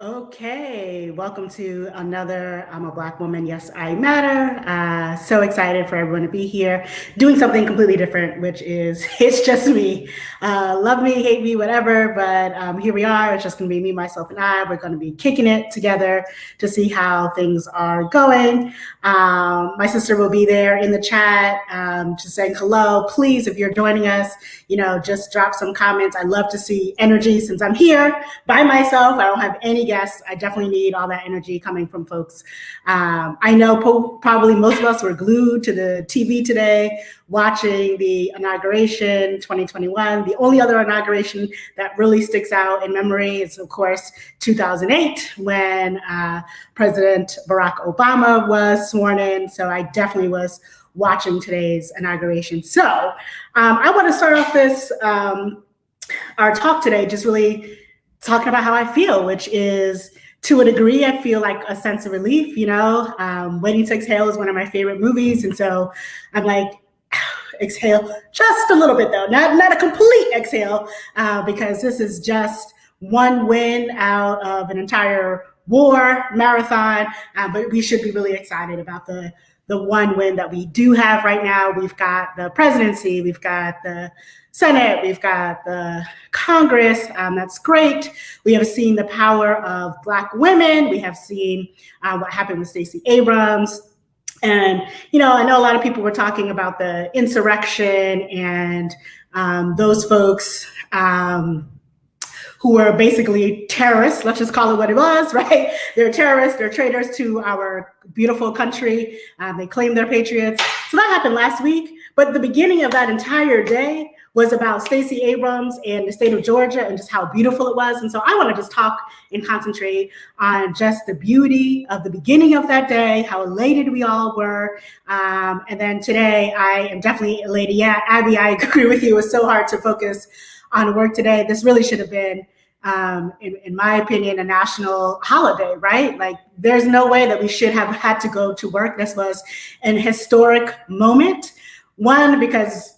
Okay, welcome to another I'm a Black Woman, Yes, I Matter. So excited for everyone to be here, doing something completely different, which is it's just me. Love me, hate me, whatever, but here we are. It's just going to be me, myself, and I. We're going to be kicking it together to see how things are going. My sister will be there in the chat, just saying hello. Please, if you're joining us, just drop some comments. I love to see energy since I'm here by myself. I don't have any guests. I definitely need all that energy coming from folks. I know probably most of us were glued to the TV today, watching the inauguration 2021. The only other inauguration that really sticks out in memory is, of course, 2008 when President Barack Obama was sworn in. So I definitely was watching today's inauguration. So I want to start off this our talk today just really talking about how I feel, which is, to a degree, I feel like a sense of relief. Waiting to Exhale is one of my favorite movies, and so I'm like, exhale just a little bit, though, not a complete exhale, because this is just one win out of an entire war marathon, but we should be really excited about the one win that we do have right now. We've got the presidency, we've got the Senate, we've got the Congress. That's great. We have seen the power of Black women. We have seen what happened with Stacey Abrams. And, I know a lot of people were talking about the insurrection and those folks who were basically terrorists. Let's just call it what it was, right? They're terrorists, they're traitors to our beautiful country. They claim they're patriots. So that happened last week. But the beginning of that entire day was about Stacey Abrams and the state of Georgia and just how beautiful it was. And so I want to just talk and concentrate on just the beauty of the beginning of that day, how elated we all were. And then today, I am definitely elated. Yeah, Abby, I agree with you. It was so hard to focus on work today. This really should have been, in my opinion, a national holiday, right? Like, there's no way that we should have had to go to work. This was an historic moment. One, because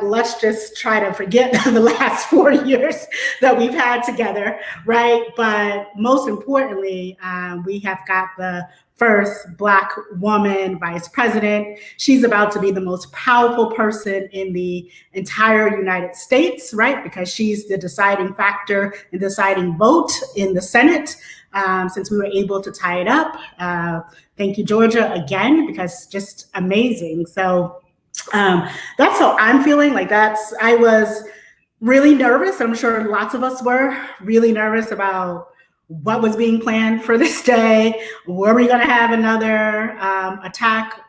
let's just try to forget the last 4 years that we've had together, right? But most importantly, we have got the first Black woman vice president. She's about to be the most powerful person in the entire United States, right? Because she's the deciding factor and deciding vote in the Senate, since we were able to tie it up. Thank you, Georgia, again, because just amazing. So that's how I'm feeling. I was really nervous. I'm sure lots of us were really nervous about what was being planned for this day. Were we going to have another attack?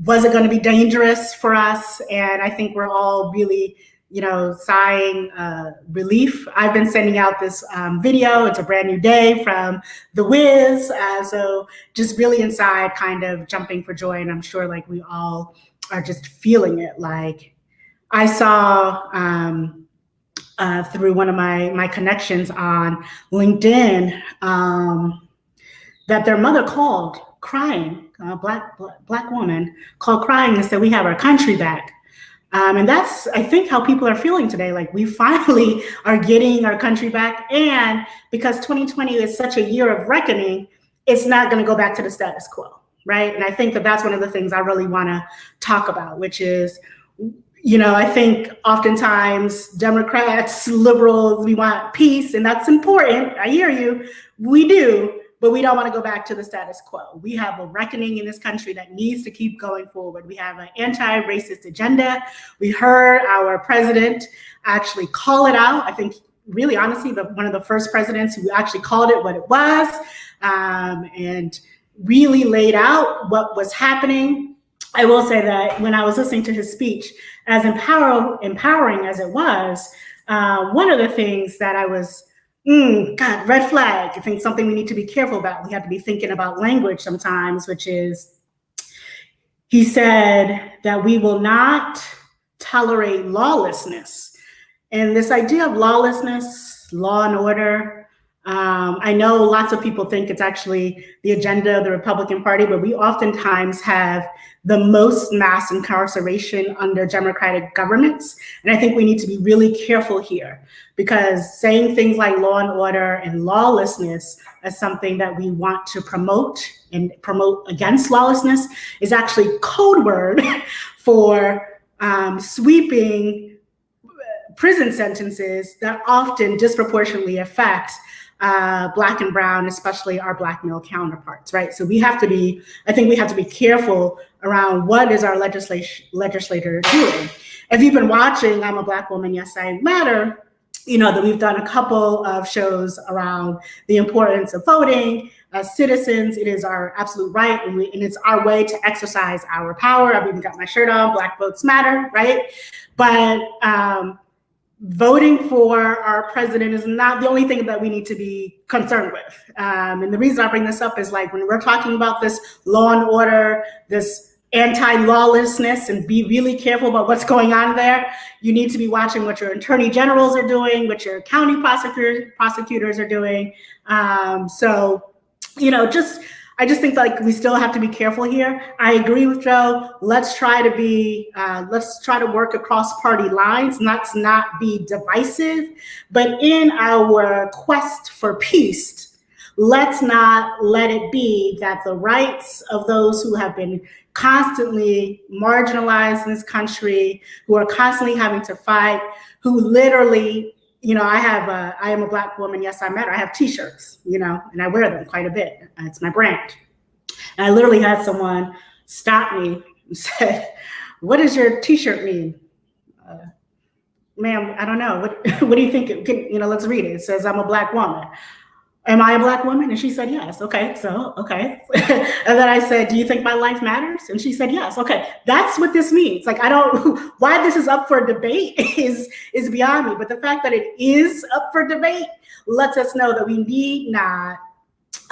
Was it going to be dangerous for us? And I think we're all really, sighing relief. I've been sending out this video. It's a brand new day from The Wiz. So just really inside, kind of jumping for joy. And I'm sure we all are just feeling it. I saw through one of my connections on LinkedIn that their mother called crying, a black woman called crying and said, "We have our country back." And that's, I think, how people are feeling today. We finally are getting our country back. And because 2020 is such a year of reckoning, it's not going to go back to the status quo, right? And I think that that's one of the things I really want to talk about, which is, I think oftentimes Democrats, liberals, we want peace, and that's important. I hear you. We do. But we don't want to go back to the status quo. We have a reckoning in this country that needs to keep going forward. We have an anti-racist agenda. We heard our president actually call it out. I think, really honestly, one of the first presidents who actually called it what it was, and really laid out what was happening. I will say that when I was listening to his speech, as empowering as it was, one of the things that I was God, red flag. I think something we need to be careful about. We have to be thinking about language sometimes, which is, he said that we will not tolerate lawlessness. And this idea of lawlessness, law and order, I know lots of people think it's actually the agenda of the Republican Party, but we oftentimes have the most mass incarceration under Democratic governments. And I think we need to be really careful here, because saying things like law and order and lawlessness as something that we want to promote and promote against lawlessness is actually code word for sweeping prison sentences that often disproportionately affect Black and brown, especially our Black male counterparts, right? So I think we have to be careful around what is our legislator doing. If you've been watching I'm a Black Woman, Yes, I Matter, you know that we've done a couple of shows around the importance of voting. As citizens, it is our absolute right, and it's our way to exercise our power. I've even got my shirt on, Black Votes Matter, right? But voting for our president is not the only thing that we need to be concerned with. And the reason I bring this up is, like, when we're talking about this law and order, this anti-lawlessness, and be really careful about what's going on there, you need to be watching what your attorney generals are doing, what your county prosecutors are doing. So, you know, I just think, like, we still have to be careful here. I agree with Joe. Let's try to work across party lines. Let's not be divisive, but in our quest for peace, let's not let it be that the rights of those who have been constantly marginalized in this country, who are constantly having to fight, who literally, you know, I am a Black woman, yes, I matter. I have t-shirts, you know, and I wear them quite a bit. It's my brand. And I literally had someone stop me and said, "What does your t-shirt mean?" Ma'am, I don't know. What do you think? You know, let's read it. It says, "I'm a Black woman." Am I a Black woman? And she said, yes. Okay, so, okay. And then I said, do you think my life matters? And she said, yes. Okay, that's what this means. Like, why this is up for debate is beyond me. But the fact that it is up for debate lets us know that we need not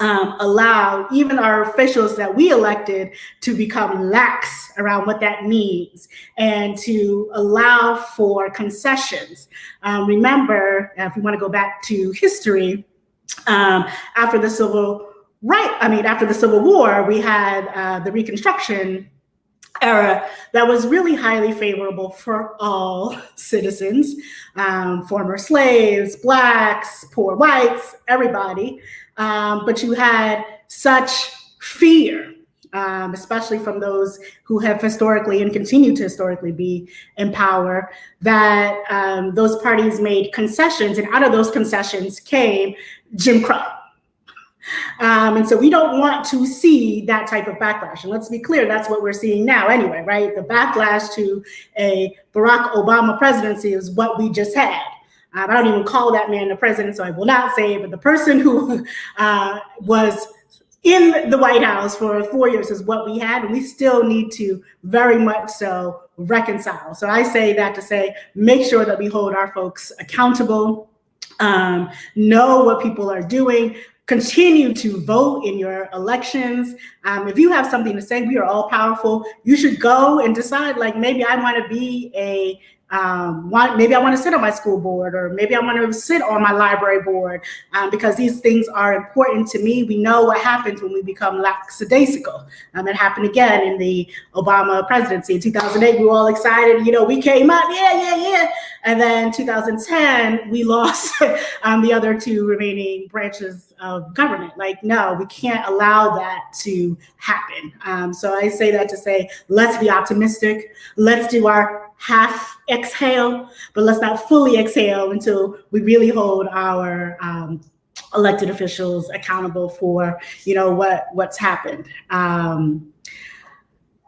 allow even our officials that we elected to become lax around what that means, and to allow for concessions. Remember, if we want to go back to history, after the Civil War, we had the Reconstruction era that was really highly favorable for all citizens, former slaves, Blacks, poor whites, everybody. But you had such fear, especially from those who have historically and continue to historically be in power, that those parties made concessions, and out of those concessions came Jim Crow. And so we don't want to see that type of backlash. And let's be clear, that's what we're seeing now anyway, right? The backlash to a Barack Obama presidency is what we just had. I don't even call that man the president, so I will not say it, but the person who was in the White House for 4 years is what we had, and we still need to very much so reconcile. So I say that to say, make sure that we hold our folks accountable, know what people are doing, continue to vote in your elections. If you have something to say, we are all powerful. You should go and decide, like, maybe I want to be maybe I want to sit on my school board, or maybe I want to sit on my library board, because these things are important to me. We know what happens when we become lackadaisical. It happened again in the Obama presidency. In 2008, we were all excited. You know, we came up, yeah. And then 2010, we lost the other two remaining branches of government. Like, no, we can't allow that to happen. So I say that to say, let's be optimistic. Let's do our half exhale, but let's not fully exhale until we really hold our elected officials accountable for, you know, what's happened.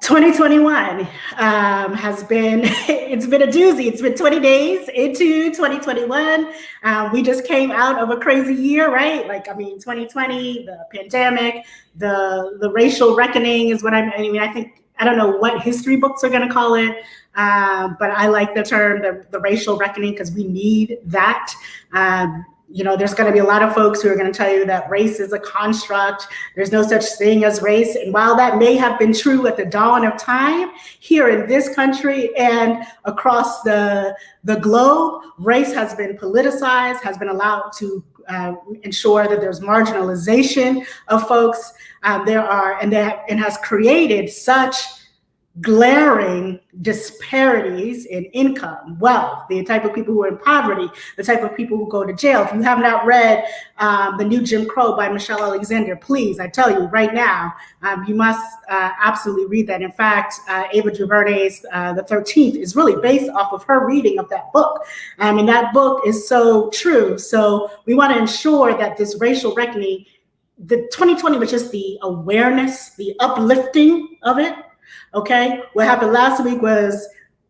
2021 has been, it's been a doozy. It's been 20 days into 2021. We just came out of a crazy year, right? Like, I mean, 2020, the pandemic, the racial reckoning is what I mean, I think, I don't know what history books are going to call it, but I like the term, the racial reckoning, because we need that. there's going to be a lot of folks who are going to tell you that race is a construct. There's no such thing as race. And while that may have been true at the dawn of time, here in this country and across the globe, race has been politicized, has been allowed to ensure that there's marginalization of folks. And has created such glaring disparities in income, wealth, the type of people who are in poverty, the type of people who go to jail. If you have not read The New Jim Crow by Michelle Alexander, please, I tell you right now, you must absolutely read that. In fact, Ava DuVernay's The 13th is really based off of her reading of that book. And that book is so true. So we want to ensure that this racial reckoning, the 2020 was just the awareness, the uplifting of it. Okay, what happened last week was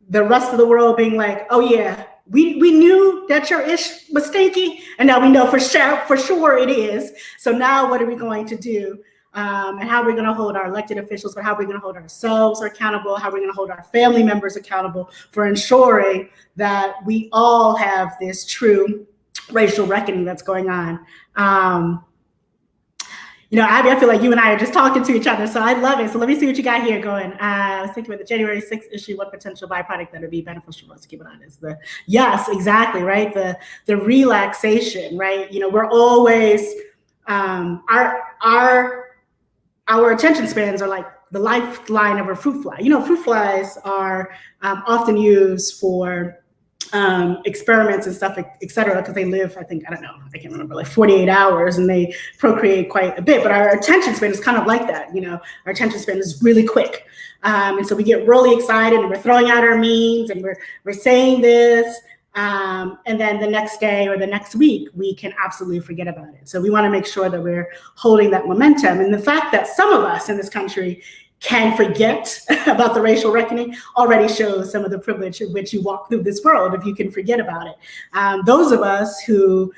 the rest of the world being like, oh yeah, we knew that your ish was stinky, and now we know for sure it is. So now what are we going to do? And how are we going to hold our elected officials, but how are we going to hold ourselves accountable? How are we going to hold our family members accountable for ensuring that we all have this true racial reckoning that's going on? Abby, I feel like you and I are just talking to each other, so I love it. So let me see what you got here going. I was thinking about the January 6th issue, what potential byproduct that would be beneficial for us to keep it on is yes, exactly, right? The relaxation, right? We're always, our attention spans are like the lifeline of a fruit fly. Fruit flies are often used for experiments and stuff, et cetera, because they live, I can't remember, like 48 hours, and they procreate quite a bit. But our attention span is kind of like that. Our attention span is really quick. And so we get really excited and we're throwing out our memes and we're saying this. And then the next day or the next week, we can absolutely forget about it. So we want to make sure that we're holding that momentum. And the fact that some of us in this country can forget about the racial reckoning already shows some of the privilege in which you walk through this world if you can forget about it. Those of us who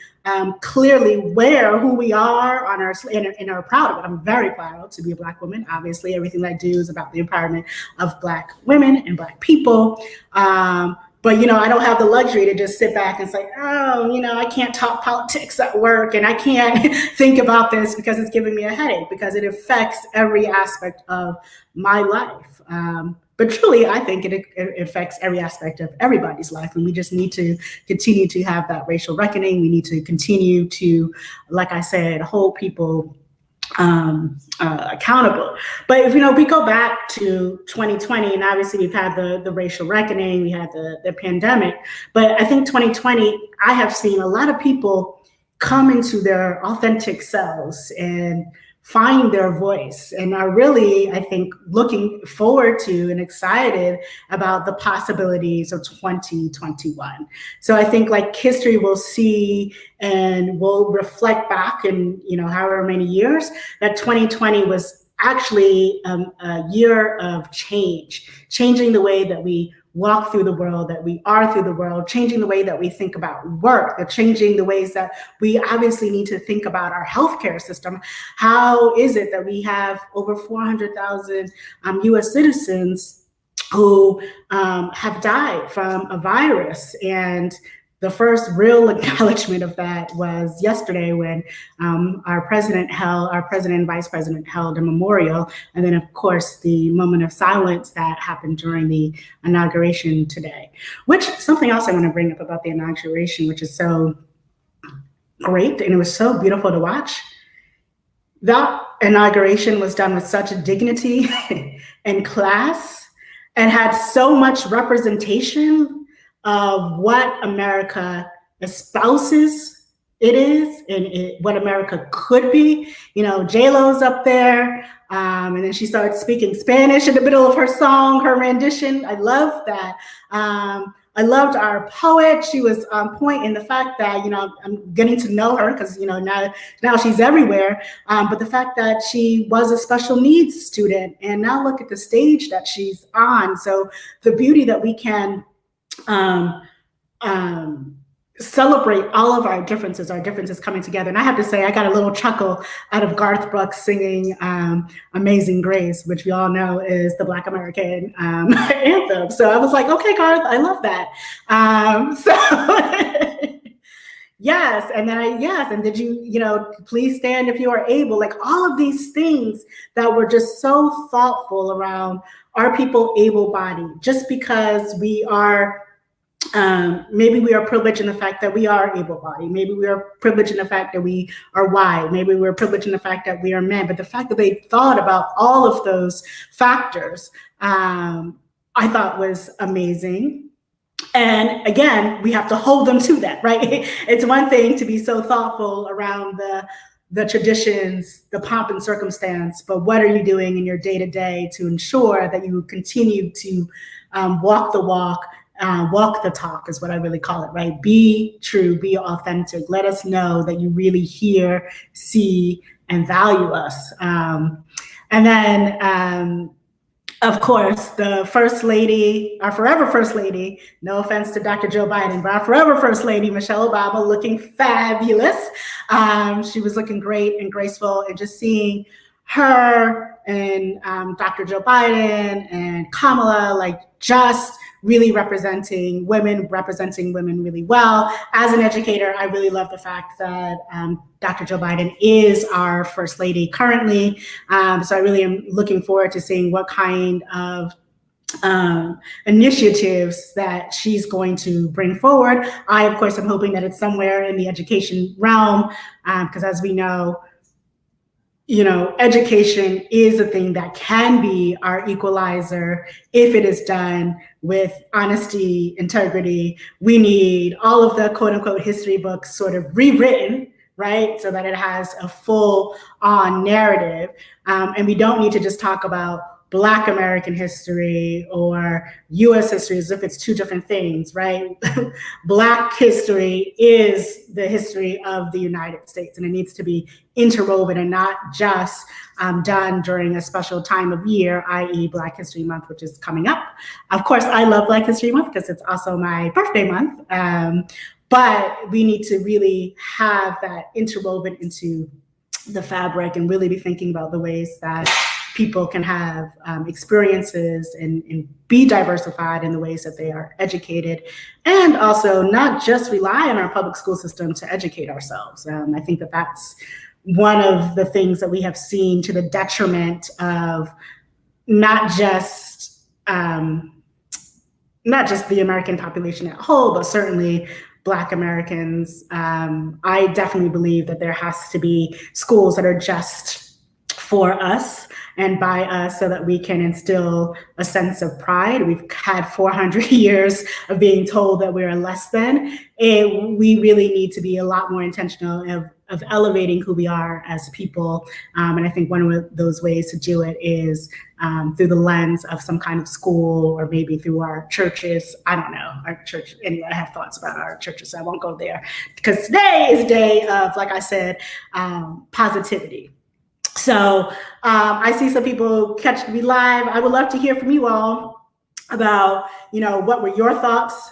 clearly wear who we are on and are proud of it. I'm very proud to be a Black woman. Obviously, everything that I do is about the empowerment of Black women and Black people. But, I don't have the luxury to just sit back and say, I can't talk politics at work and I can't think about this because it's giving me a headache, because it affects every aspect of my life. But truly, I think it affects every aspect of everybody's life. And we just need to continue to have that racial reckoning. We need to continue to, like I said, hold people accountable. But if we go back to 2020, and obviously we've had the racial reckoning, we had the pandemic, but I think 2020, I have seen a lot of people come into their authentic selves and find their voice, and are really, I think, looking forward to and excited about the possibilities of 2021. So I think history will see and will reflect back in, however many years, that 2020 was actually a year of changing the way that we walk through the world, that we are through the world, changing the way that we think about work, changing the ways that we obviously need to think about our healthcare system. How is it that we have over 400,000 US citizens who have died from a virus? And the first real acknowledgement of that was yesterday when our president and vice president held a memorial. And then, of course, the moment of silence that happened during the inauguration today. Something else I want to bring up about the inauguration, which is so great, and it was so beautiful to watch. That inauguration was done with such dignity and class, and had so much representation of what America espouses it is and what America could be. J-Lo's up there, and then she started speaking Spanish in the middle of her song, her rendition. I love that. I loved our poet. She was on point in the fact that, I'm getting to know her because, now she's everywhere. But the fact that she was a special needs student, and now look at the stage that she's on. So the beauty that we can celebrate all of our differences coming together. And I have to say, I got a little chuckle out of Garth Brooks singing Amazing Grace, which we all know is the Black American anthem. So I was like, okay, Garth, I love that. Yes. And then yes. And did you, please stand if you are able, like all of these things that were just so thoughtful around, are people able-bodied? Just because we are, maybe we are privileged in the fact that we are able-bodied. Maybe we are privileged in the fact that we are white. Maybe we're privileged in the fact that we are men. But the fact that they thought about all of those factors, I thought was amazing. And again, we have to hold them to that, right? It's one thing to be so thoughtful around the traditions, the pomp and circumstance, but what are you doing in your day-to-day to ensure that you continue to walk the walk, walk the talk is what I really call it, right? Be true, be authentic. Let us know that you really hear, see, and value us. And then, of course, the First Lady, our forever First Lady, no offense to Dr. Joe Biden, but our forever First Lady, Michelle Obama, looking fabulous. She was looking great and graceful, and just seeing her and Dr. Joe Biden and Kamala, like just really representing women really well. As an educator, I really love the fact that Dr. Joe Biden is our First Lady currently. So I really am looking forward to seeing what kind of initiatives that she's going to bring forward. I, of course, am hoping that it's somewhere in the education realm, because as we know, education is a thing that can be our equalizer if it is done with honesty, integrity. We need all of the quote unquote history books sort of rewritten, right? So that it has a full on narrative. And we don't need to just talk about Black American history or US history as if it's two different things, right? Black history is the history of the United States, and it needs to be interwoven and not just done during a special time of year, i.e. Black History Month, which is coming up. Of course, I love Black History Month because it's also my birthday month, but we need to really have that interwoven into the fabric and really be thinking about the ways that people can have experiences and be diversified in the ways that they are educated, and also not just rely on our public school system to educate ourselves. I think that that's one of the things that we have seen to the detriment of not just the American population at whole, but certainly Black Americans. I definitely believe that there has to be schools that are just for us and by us, so that we can instill a sense of pride. We've had 400 years of being told that we're less than, and we really need to be a lot more intentional of elevating who we are as people. And I think one of those ways to do it is through the lens of some kind of school, or maybe through our churches. I don't know, our church. Anyway, I have thoughts about our churches, so I won't go there, because today is a day of, like I said, positivity. So I see some people catch me live. I would love to hear from you all about, what were your thoughts?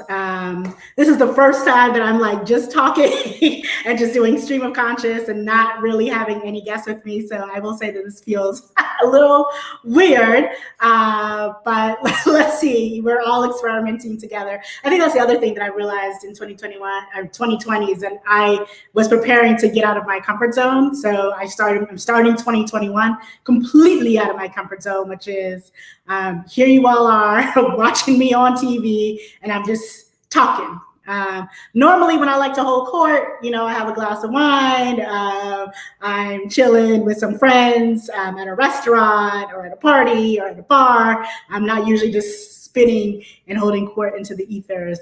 This is the first time that I'm like just talking and just doing stream of conscious and not really having any guests with me. So I will say that this feels a little weird, but let's see. We're all experimenting together. I think that's the other thing that I realized in 2021 or 2020 is that I was preparing to get out of my comfort zone. So I'm starting 2021 completely out of my comfort zone, which is here you all are watching me on TV, and I'm just talking. Normally when I like to hold court, I have a glass of wine, I'm chilling with some friends at a restaurant or at a party or at a bar. I'm not usually just spinning and holding court into the ethers.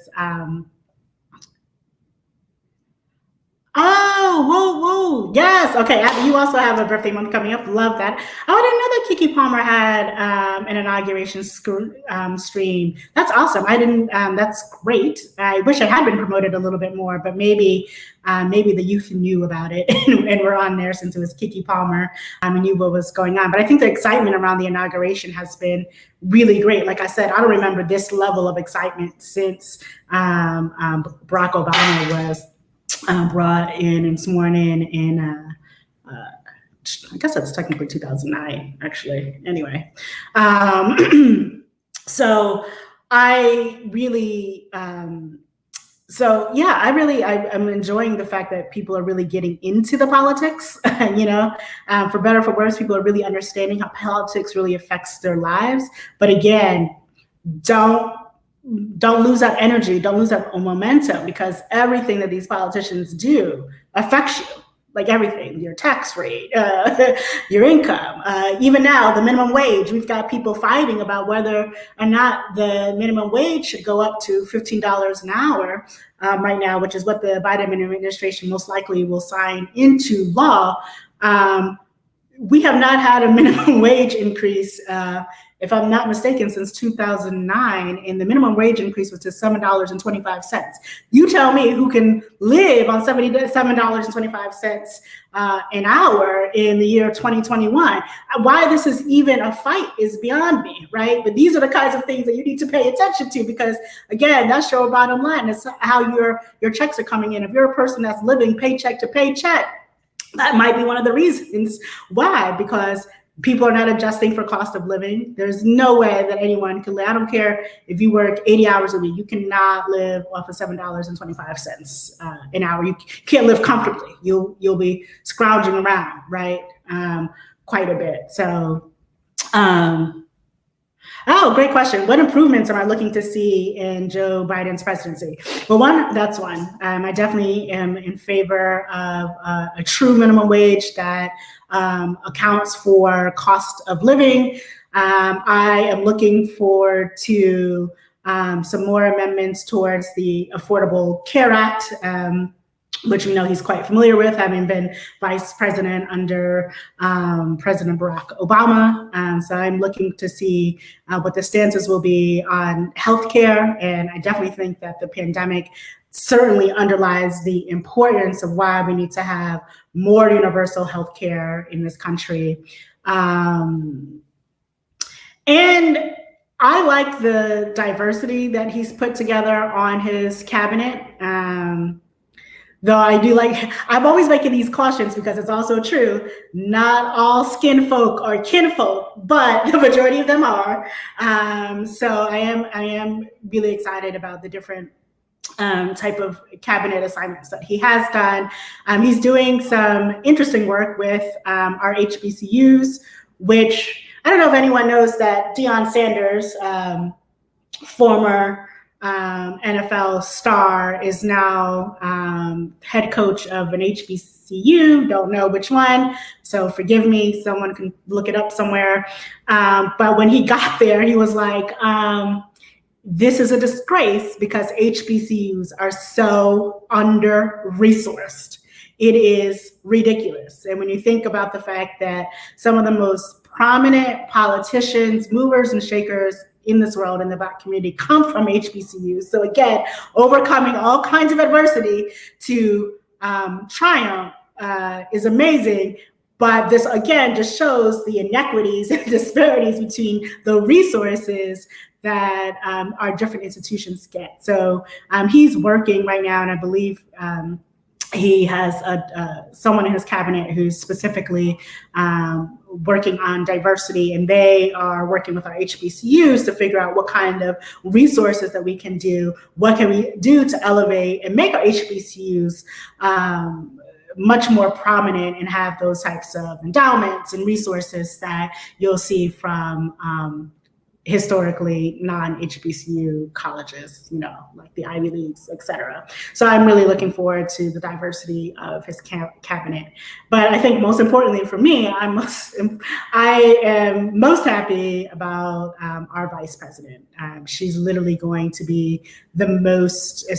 Oh, whoa, whoa. Yes. Okay. Abby, you also have a birthday month coming up. Love that. Oh, I didn't know that Keke Palmer had an inauguration stream. That's awesome. I didn't, that's great. I wish I had been promoted a little bit more, but maybe the youth knew about it and were on there since it was Keke Palmer and knew what was going on. But I think the excitement around the inauguration has been really great. Like I said, I don't remember this level of excitement since Barack Obama was brought in and sworn in I guess that's technically 2009, actually. Anyway, so I really So yeah, I'm enjoying the fact that people are really getting into the politics. For better or for worse, people are really understanding how politics really affects their lives. But again, don't don't lose that energy, don't lose that momentum, because everything that these politicians do affects you. Like everything, your tax rate, your income. Even now, the minimum wage, we've got people fighting about whether or not the minimum wage should go up to $15 an hour right now, which is what the Biden administration most likely will sign into law. We have not had a minimum wage increase, if I'm not mistaken, since 2009, and the minimum wage increase was to $7.25. You tell me who can live on $7.25 an hour in the year 2021. Why this is even a fight is beyond me, right? But these are the kinds of things that you need to pay attention to, because again, that's your bottom line. It's how your checks are coming in. If you're a person that's living paycheck to paycheck, that might be one of the reasons why, because people are not adjusting for cost of living. There's no way that anyone can live. I don't care if you work 80 hours a week, you cannot live off of $7.25 an hour. You can't live comfortably. You'll be scrounging around, right? Quite a bit. So, great question. What improvements am I looking to see in Joe Biden's presidency? Well, that's one. I definitely am in favor of a true minimum wage that accounts for cost of living. I am looking forward to some more amendments towards the Affordable Care Act, which we know he's quite familiar with, having been vice president under President Barack Obama. So I'm looking to see what the stances will be on healthcare. And I definitely think that the pandemic certainly underlies the importance of why we need to have more universal healthcare in this country. And I like the diversity that he's put together on his cabinet. Though I'm always making these cautions, because it's also true, not all skin folk are kinfolk, but the majority of them are. So I am really excited about the different type of cabinet assignments that he has done. He's doing some interesting work with our HBCUs, which I don't know if anyone knows that Deion Sanders, former NFL star, is now head coach of an HBCU. Don't know which one, so forgive me. Someone can look it up somewhere. But when he got there, he was like, this is a disgrace because HBCUs are so under-resourced. It is ridiculous. And when you think about the fact that some of the most prominent politicians, movers and shakers in this world, in the Black community, come from HBCUs. So again, overcoming all kinds of adversity to triumph is amazing. But this, again, just shows the inequities and disparities between the resources that our different institutions get. So he's working right now, and I believe he has someone in his cabinet who's specifically working on diversity, and they are working with our HBCUs to figure out what kind of resources that we can do, what can we do to elevate and make our HBCUs much more prominent and have those types of endowments and resources that you'll see from historically non-HBCU colleges, like the Ivy Leagues, et cetera. So I'm really looking forward to the diversity of his cabinet. But I think most importantly for me, I am most happy about our vice president. She's literally going to be the most, at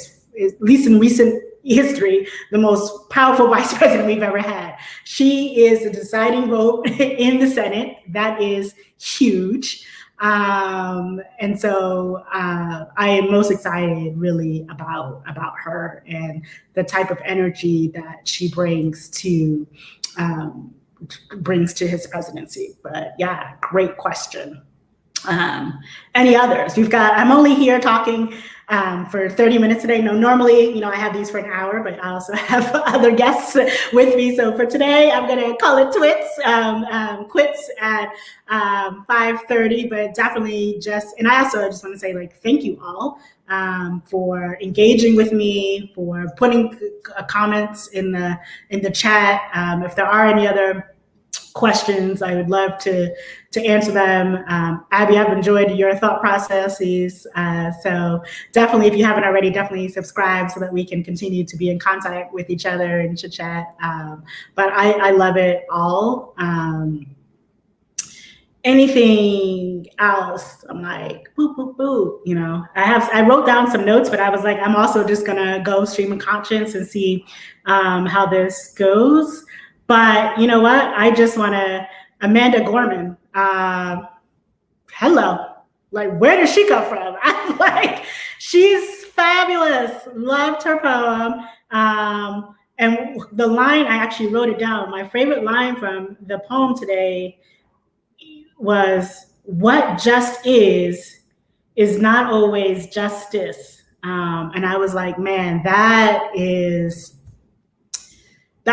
least in recent history, the most powerful vice president we've ever had. She is the deciding vote in the Senate. That is huge. And so I am most excited really about her and the type of energy that she brings to his presidency. But yeah, great question. Any others? I'm only here talking for 30 minutes today. No, normally, I have these for an hour, but I also have other guests with me. So for today, I'm gonna call it quits at 5:30, but definitely and I just wanna say thank you all for engaging with me, for putting comments in the chat. If there are any other questions, I would love to answer them. Abby, I've enjoyed your thought processes. So definitely, if you haven't already, definitely subscribe so that we can continue to be in contact with each other and chit chat. But I love it all. Anything else? I'm like, boop, boop, boop. I wrote down some notes, but I was like, I'm also just gonna go stream of conscience and see how this goes. But you know what? I just want to, Amanda Gorman. Hello. Where did she come from? I'm like, she's fabulous. Loved her poem. And the line, I actually wrote it down. My favorite line from the poem today was, "What just is not always justice." And I was like, man, that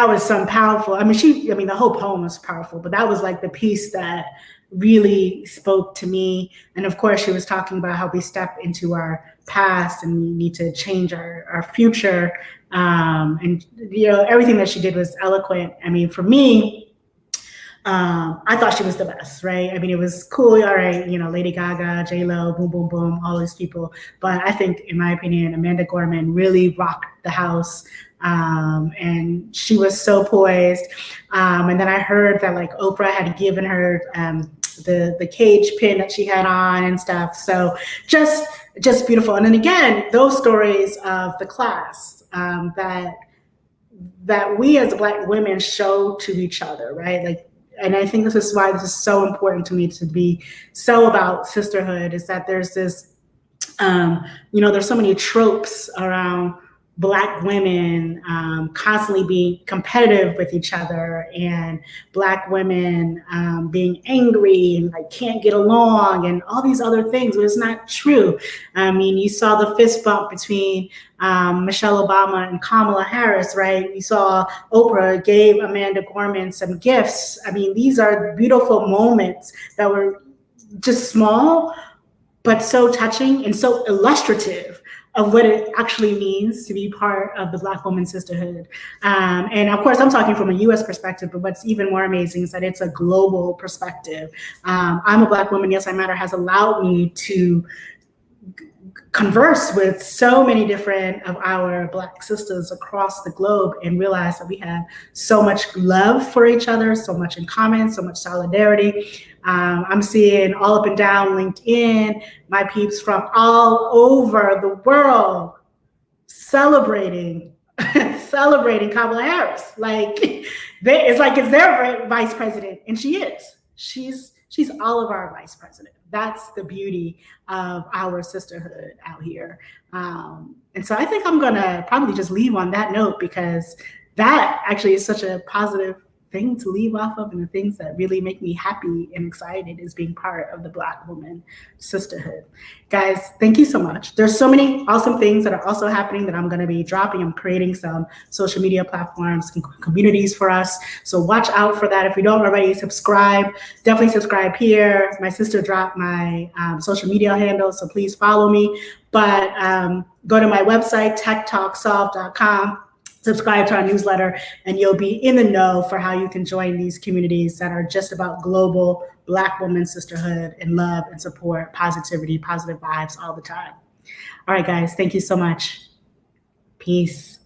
was some powerful. The whole poem was powerful, but that was the piece that really spoke to me. And of course, she was talking about how we step into our past and we need to change our future. And everything that she did was eloquent. For me, I thought she was the best, right? It was cool, all right, Lady Gaga, J-Lo, boom, boom, boom, all these people. But I think, in my opinion, Amanda Gorman really rocked the house. And she was so poised. And then I heard that Oprah had given her the cage pin that she had on and stuff. So just beautiful. And then again, those stories of the class that we as Black women show to each other, right? And I think this is why this is so important to me to be so about sisterhood, is that there's this, there's so many tropes around Black women constantly being competitive with each other, and Black women being angry and can't get along and all these other things, but it's not true. You saw the fist bump between Michelle Obama and Kamala Harris, right? You saw Oprah gave Amanda Gorman some gifts. These are beautiful moments that were just small, but so touching and so illustrative of what it actually means to be part of the Black woman sisterhood. And of course, I'm talking from a US perspective, but what's even more amazing is that it's a global perspective. I'm a Black woman, Yes I Matter has allowed me to converse with so many different of our Black sisters across the globe and realize that we have so much love for each other, so much in common, so much solidarity. I'm seeing all up and down LinkedIn, my peeps from all over the world celebrating Kamala Harris. It's their vice president, and she is. She's all of our vice president. That's the beauty of our sisterhood out here. And so I think I'm gonna probably just leave on that note, because that actually is such a positive thing to leave off of, and the things that really make me happy and excited is being part of the Black woman sisterhood. Guys, thank you so much. There's so many awesome things that are also happening that I'm going to be dropping. I'm creating some social media platforms and communities for us, so watch out for that. If you don't already subscribe, definitely subscribe here. My sister dropped my social media handles, so please follow me. But go to my website, techtalksolve.com. Subscribe to our newsletter, and you'll be in the know for how you can join these communities that are just about global Black woman sisterhood and love and support, positivity, positive vibes all the time. All right, guys, thank you so much. Peace.